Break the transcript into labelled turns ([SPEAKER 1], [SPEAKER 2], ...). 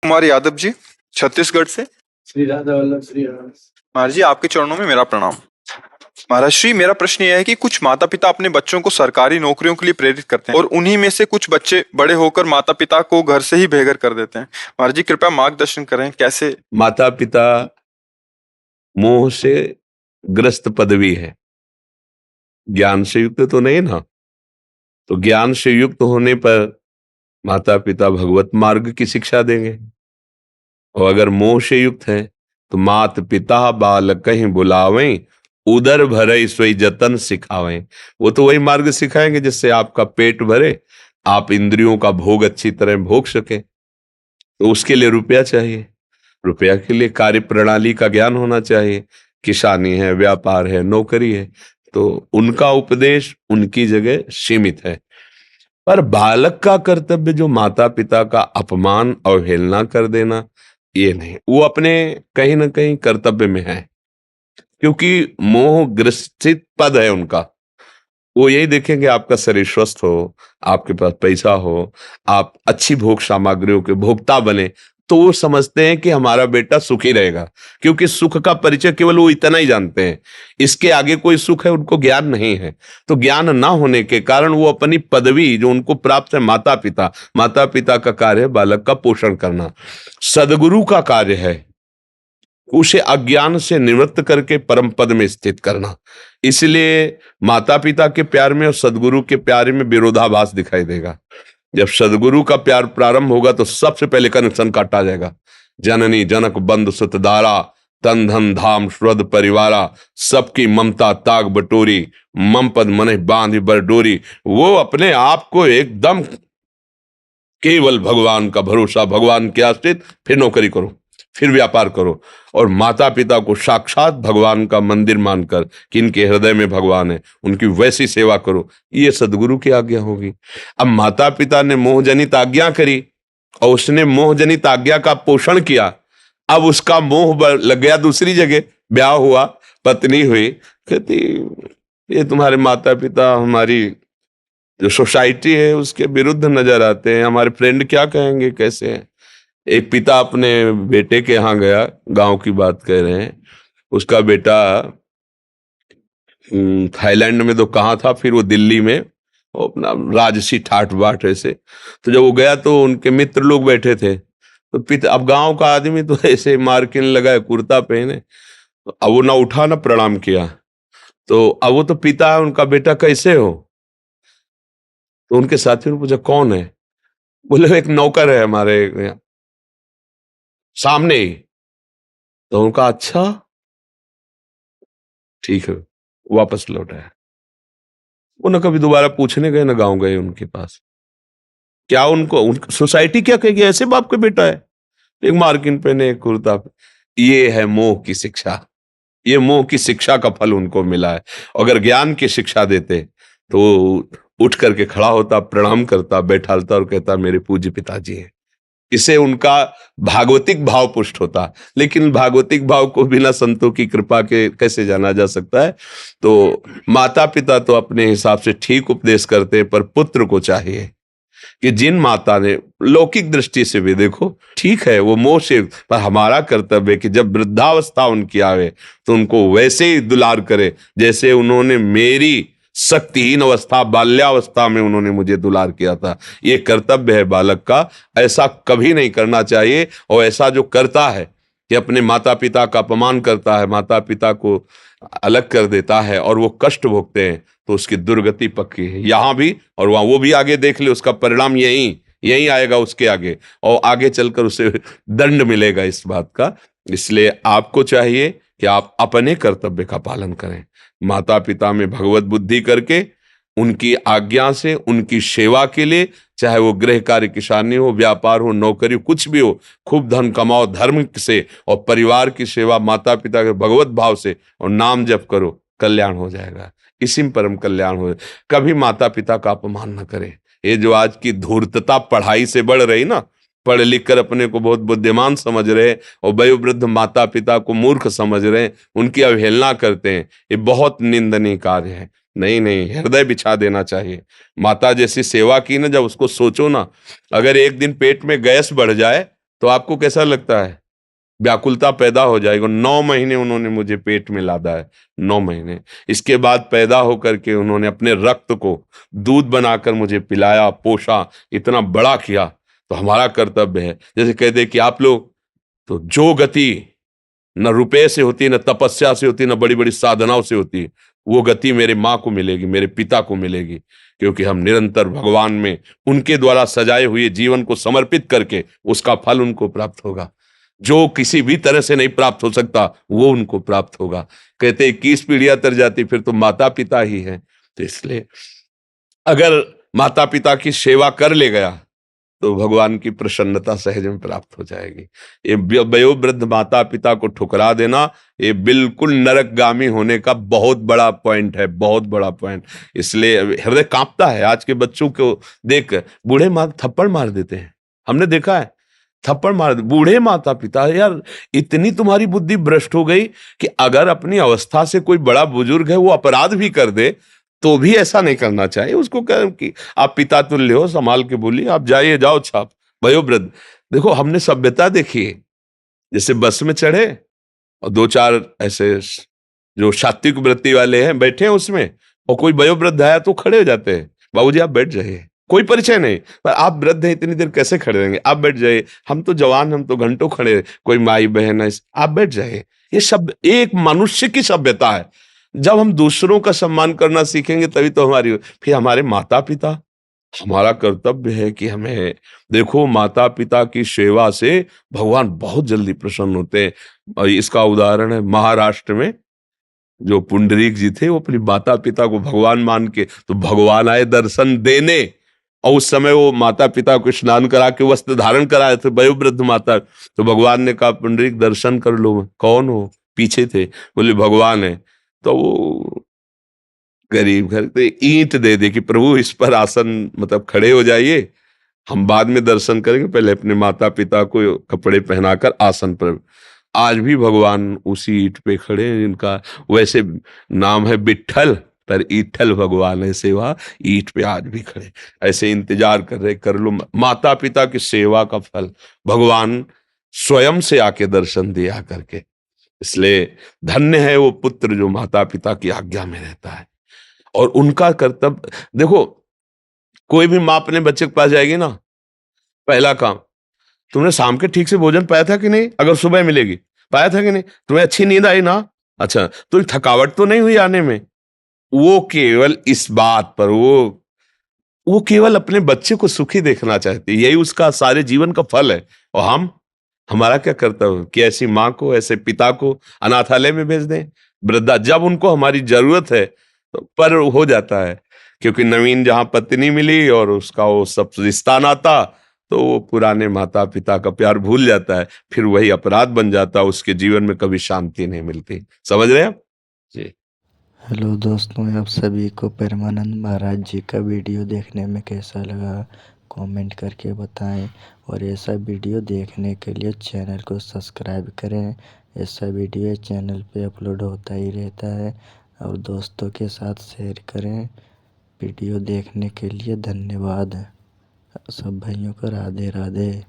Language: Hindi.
[SPEAKER 1] कुमार यादव जी, छत्तीसगढ़ से।
[SPEAKER 2] श्री राधा वल्लभ श्री राम।
[SPEAKER 1] महाराज जी, आपके चरणों में मेरा प्रणाम। महाराज श्री, मेरा प्रश्न यह है कि कुछ माता पिता अपने बच्चों को सरकारी नौकरियों के लिए प्रेरित करते हैं और उन्हीं में से कुछ बच्चे बड़े होकर माता पिता को घर से ही बेघर कर देते हैं। महाराज जी, कृपया मार्गदर्शन करें, कैसे?
[SPEAKER 3] माता पिता मोह से ग्रस्त पदवी है, ज्ञान से युक्त तो नहीं ना। तो ज्ञान से युक्त होने पर माता पिता भगवत मार्ग की शिक्षा देंगे, और अगर मोह से युक्त है तो मात पिता बालक कहीं बुलावें, उदर भरे सोई जतन सिखावें। वो तो वही मार्ग सिखाएंगे जिससे आपका पेट भरे, आप इंद्रियों का भोग अच्छी तरह भोग सके। तो उसके लिए रुपया चाहिए, रुपया के लिए कार्य प्रणाली का ज्ञान होना चाहिए। किसानी है, व्यापार है, नौकरी है, तो उनका उपदेश उनकी जगह सीमित है। पर बालक का कर्तव्य जो माता पिता का अपमान अवहेलना कर देना, ये नहीं। वो अपने कहीं ना कहीं कर्तव्य में है, क्योंकि मोह ग्रसित पद है उनका। वो यही देखेंगे आपका शरीर स्वस्थ हो, आपके पास पैसा हो, आप अच्छी भोग सामग्रियों के भोक्ता बने, तो वो समझते हैं कि हमारा बेटा सुखी रहेगा, क्योंकि सुख का परिचय केवल वो इतना ही जानते हैं। इसके आगे कोई सुख है उनको ज्ञान नहीं है। तो ज्ञान ना होने के कारण वो अपनी पदवी जो उनको प्राप्त है, माता पिता का कार्य है बालक का पोषण करना, सदगुरु का कार्य है उसे अज्ञान से निवृत्त करके परम पद में स्थित करना। इसलिए माता पिता के प्यार में और सदगुरु के प्यार में विरोधाभास दिखाई देगा। जब सदगुरु का प्यार प्रारंभ होगा तो सबसे पहले कनेक्शन काटा जाएगा। जननी जनक बंधु सुत दारा, तन धन धाम श्रद्ध परिवारा, सबकी ममता ताग बटोरी, मम पद मने बांध बर डोरी। वो अपने आप को एकदम केवल भगवान का भरोसा, भगवान के आश्रित, फिर नौकरी करो, फिर व्यापार करो, और माता पिता को साक्षात भगवान का मंदिर मानकर कि इनके हृदय में भगवान है, उनकी वैसी सेवा करो। ये सदगुरु की आज्ञा होगी। अब माता पिता ने मोहजनित आज्ञा करी और उसने मोहजनित आज्ञा का पोषण किया, अब उसका मोह लग गया दूसरी जगह, ब्याह हुआ, पत्नी हुई, कहती ये तुम्हारे माता पिता हमारी जो सोसाइटी है उसके विरुद्ध नजर आते हैं, हमारे फ्रेंड क्या कहेंगे, कैसे हैं। एक पिता अपने बेटे के यहाँ गया, गांव की बात कह रहे हैं, उसका बेटा थाईलैंड में तो कहाँ था, फिर वो दिल्ली में वो अपना राजसी ठाठ बाट ऐसे। तो जब वो गया तो उनके मित्र लोग बैठे थे, तो पिता, अब गांव का आदमी तो ऐसे मार्किन लगाए, कुर्ता पहने, तो अब वो ना उठा ना प्रणाम किया। तो अब वो तो पिता है, उनका बेटा कैसे हो। तो उनके साथियों ने पूछा कौन है, बोले एक नौकर है हमारे यहाँ सामने ही। तो उनका अच्छा ठीक है, वापस लौट आया। वो न कभी दोबारा पूछने गए, न गांव गए उनके पास। क्या उनको सोसाइटी क्या कहेगी, ऐसे बाप का बेटा है, एक मार्किन पहने, एक कुर्ता पे। ये है मोह की शिक्षा, ये मोह की शिक्षा का फल उनको मिला है। अगर ज्ञान की शिक्षा देते तो उठ करके खड़ा होता, प्रणाम करता, बैठालता और कहता मेरे पूज्य पिताजी हैं। इसे उनका भागवतिक भाव पुष्ट होता। लेकिन भागवतिक भाव को बिना संतों की कृपा के कैसे जाना जा सकता है। तो माता पिता तो अपने हिसाब से ठीक उपदेश करते हैं, पर पुत्र को चाहिए कि जिन माता ने लौकिक दृष्टि से भी देखो ठीक है वो मोह से, पर हमारा कर्तव्य है कि जब वृद्धावस्था उनकी आवे तो उनको वैसे ही दुलार करे जैसे उन्होंने मेरी शक्तिहीन अवस्था, बाल्यावस्था में उन्होंने मुझे दुलार किया था। ये कर्तव्य है बालक का, ऐसा कभी नहीं करना चाहिए। और ऐसा जो करता है कि अपने माता पिता का अपमान करता है, माता पिता को अलग कर देता है और वो कष्ट भोगते हैं, तो उसकी दुर्गति पक्की है, यहाँ भी और वहां। वो भी आगे देख ले, उसका परिणाम यही आएगा उसके आगे, और आगे चलकर उसे दंड मिलेगा इस बात का। इसलिए आपको चाहिए कि आप अपने कर्तव्य का पालन करें, माता पिता में भगवत बुद्धि करके उनकी आज्ञा से, उनकी सेवा के लिए, चाहे वो गृह कार्य, किसानी हो, व्यापार हो, नौकरी हो, कुछ भी हो, खूब धन कमाओ धर्म से, और परिवार की सेवा माता पिता के भगवत भाव से, और नाम जप करो, कल्याण हो जाएगा। इसी में परम कल्याण हो। कभी माता पिता का अपमान न करें। ये जो आज की धूर्तता पढ़ाई से बढ़ रही ना, पढ़ लिख कर अपने को बहुत बुद्धिमान समझ रहे और वयोवृद्ध माता पिता को मूर्ख समझ रहे, उनकी अवहेलना करते हैं, ये बहुत निंदनीय कार्य है। नहीं, हृदय बिछा देना चाहिए। माता जैसी सेवा की ना, जब उसको सोचो ना, अगर एक दिन पेट में गैस बढ़ जाए तो आपको कैसा लगता है? व्याकुलता पैदा हो जाएगी। 9 महीने उन्होंने मुझे पेट में लादा है, 9 महीने। इसके बाद पैदा होकर के उन्होंने अपने रक्त को दूध बनाकर मुझे पिलाया, पोषा, इतना बड़ा किया। तो हमारा कर्तव्य है, जैसे कहते कि आप लोग, तो जो गति न रुपए से होती है, न तपस्या से होती है, न बड़ी बड़ी साधनाओं से होती है, वो गति मेरे माँ को मिलेगी, मेरे पिता को मिलेगी, क्योंकि हम निरंतर भगवान में उनके द्वारा सजाए हुए जीवन को समर्पित करके उसका फल उनको प्राप्त होगा। जो किसी भी तरह से नहीं प्राप्त हो सकता वो उनको प्राप्त होगा। कहते 21 पीढ़ियां तर जाती, फिर तो माता पिता ही है। तो इसलिए अगर माता पिता की सेवा कर ले गया तो भगवान की प्रसन्नता सहज में प्राप्त हो जाएगी। ये वयोवृद्ध माता पिता को ठुकरा देना, ये बिल्कुल नरकगामी होने का बहुत बड़ा पॉइंट है, बहुत बड़ा पॉइंट। इसलिए हृदय कांपता है आज के बच्चों को देख। बूढ़े माँ थप्पड़ मार देते हैं, हमने देखा है, थप्पड़ मार दे बूढ़े माता पिता। यार इतनी तुम्हारी बुद्धि भ्रष्ट हो गई कि अगर अपनी अवस्था से कोई बड़ा बुजुर्ग है वो अपराध भी कर दे तो भी ऐसा नहीं करना चाहिए। उसको कह कि आप पिता तुल्य हो, संभाल के बोलिए, आप जाइए, जाओ छाप। वयोवृद्ध, देखो हमने सभ्यता देखी है, जैसे बस में चढ़े और 2-4 ऐसे जो सात्विक वृत्ति वाले हैं बैठे हैं उसमें, और कोई वयोवृद्ध आया तो खड़े हो जाते हैं, बाबूजी आप बैठ जाइए, कोई परिचय नहीं, पर आप वृद्ध हैं इतनी देर कैसे खड़े रहेंगे, आप बैठ जाइए, हम तो जवान, हम तो घंटों खड़े, कोई माई बहन है, आप बैठ जाइए। ये सब एक मनुष्य की सभ्यता है। जब हम दूसरों का सम्मान करना सीखेंगे तभी तो हमारी, फिर हमारे माता पिता, हमारा कर्तव्य है कि हमें, देखो माता पिता की सेवा से भगवान बहुत जल्दी प्रसन्न होते हैं। और इसका उदाहरण है महाराष्ट्र में, जो पुंडरीक जी थे वो अपनी माता पिता को भगवान मान के, तो भगवान आए दर्शन देने, और उस समय वो माता पिता को स्नान करा के वस्त्र धारण कराए थे, वयोवृद्ध माता। तो भगवान ने कहा पुंडरीक दर्शन कर लो। कौन हो? पीछे थे, बोले भगवान है। तो वो गरीब घर तो ईंट दे दे कि प्रभु इस पर आसन, मतलब खड़े हो जाइए, हम बाद में दर्शन करेंगे, पहले अपने माता पिता को कपड़े पहनाकर आसन पर। आज भी भगवान उसी ईंट पे खड़े हैं, इनका वैसे नाम है विट्ठल, पर ईठल भगवान है, सेवा ईंट पे आज भी खड़े, ऐसे इंतजार कर रहे, कर लो। माता पिता की सेवा का फल भगवान स्वयं से आके दर्शन दिया करके। इसलिए धन्य है वो पुत्र जो माता पिता की आज्ञा में रहता है। और उनका कर्तव्य देखो, कोई भी माँ अपने बच्चे के पास जाएगी ना, पहला काम, तुमने शाम के ठीक से भोजन पाया था कि नहीं, अगर सुबह मिलेगी, पाया था कि नहीं, तुम्हें अच्छी नींद आई ना, अच्छा तो थकावट तो नहीं हुई आने में। वो केवल इस बात पर, वो केवल अपने बच्चे को सुखी देखना चाहती है, यही उसका सारे जीवन का फल है। और हमारा क्या कर्तव्य कि ऐसी माँ को, ऐसे पिता को अनाथालय में भेज दें, वृद्धा, जब उनको हमारी जरूरत है तो पर हो जाता है, क्योंकि नवीन जहां पत्नी मिली और उसका वो सब रिश्ता नाता, तो वो पुराने माता पिता का प्यार भूल जाता है, फिर वही अपराध बन जाता है, उसके जीवन में कभी शांति नहीं मिलती। समझ रहे हैं आप जी?
[SPEAKER 4] हेलो दोस्तों, आप सभी को परमानंद महाराज जी का वीडियो देखने में कैसा लगा कमेंट करके बताएं, और ऐसा वीडियो देखने के लिए चैनल को सब्सक्राइब करें। ऐसा वीडियो चैनल पे अपलोड होता ही रहता है, और दोस्तों के साथ शेयर करें। वीडियो देखने के लिए धन्यवाद। सब भाइयों को राधे राधे।